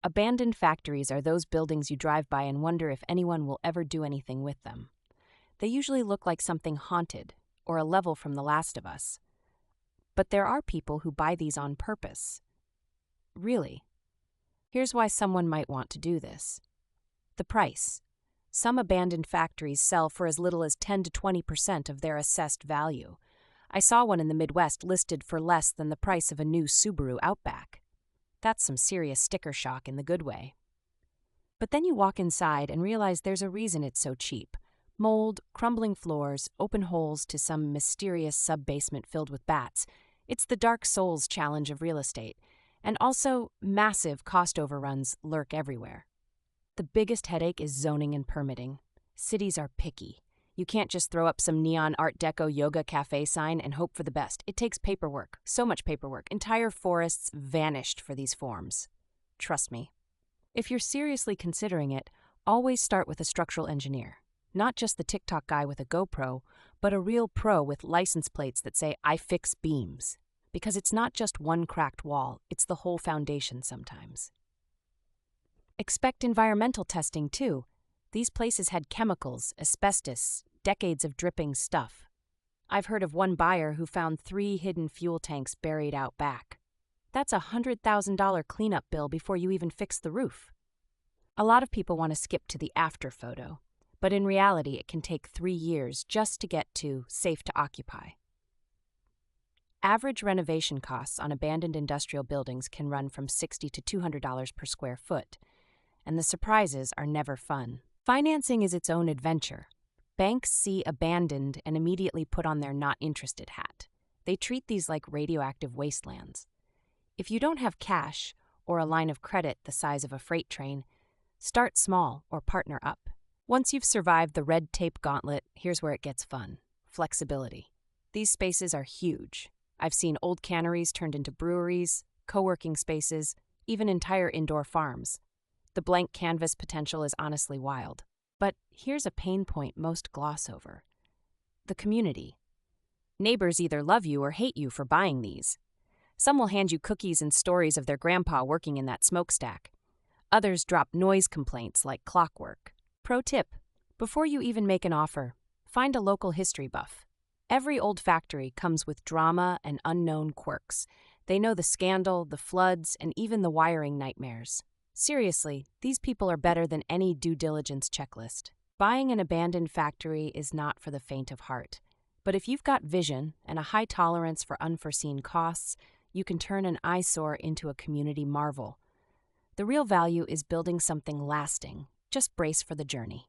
Abandoned factories are those buildings you drive by and wonder if anyone will ever do anything with them. They usually look like something haunted or a level from The Last of Us. But there are people who buy these on purpose. Really. Here's why someone might want to do this. The price. Some abandoned factories sell for as little as 10 to 20% of their assessed value. I saw one in the Midwest listed for less than the price of a new Subaru Outback. That's some serious sticker shock in the good way. But then you walk inside and realize there's a reason it's so cheap. Mold, crumbling floors, open holes to some mysterious sub-basement filled with bats. It's the Dark Souls challenge of real estate. And also, massive cost overruns lurk everywhere. The biggest headache is zoning and permitting. Cities are picky. You can't just throw up some neon Art Deco yoga cafe sign and hope for the best. It takes paperwork, so much paperwork. Entire forests vanished for these forms. Trust me. If you're seriously considering it, always start with a structural engineer. Not just the TikTok guy with a GoPro, but a real pro with license plates that say, "I fix beams." Because it's not just one cracked wall, it's the whole foundation sometimes. Expect environmental testing, too. These places had chemicals, asbestos, decades of dripping stuff. I've heard of one buyer who found 3 hidden fuel tanks buried out back. That's a $100,000 cleanup bill before you even fix the roof. A lot of people want to skip to the after photo, but in reality it can take 3 years just to get to safe to occupy. Average renovation costs on abandoned industrial buildings can run from $60 to $200 per square foot, and the surprises are never fun. Financing is its own adventure. Banks see abandoned and immediately put on their not interested hat. They treat these like radioactive wastelands. If you don't have cash or a line of credit the size of a freight train, start small or partner up. Once you've survived the red tape gauntlet, here's where it gets fun. Flexibility. These spaces are huge. I've seen old canneries turned into breweries, co-working spaces, even entire indoor farms. The blank canvas potential is honestly wild. But here's a pain point most gloss over. The community. Neighbors either love you or hate you for buying these. Some will hand you cookies and stories of their grandpa working in that smokestack. Others drop noise complaints like clockwork. Pro tip: before you even make an offer, find a local history buff. Every old factory comes with drama and unknown quirks. They know the scandal, the floods, and even the wiring nightmares. Seriously, these people are better than any due diligence checklist. Buying an abandoned factory is not for the faint of heart. But if you've got vision and a high tolerance for unforeseen costs, you can turn an eyesore into a community marvel. The real value is building something lasting. Just brace for the journey.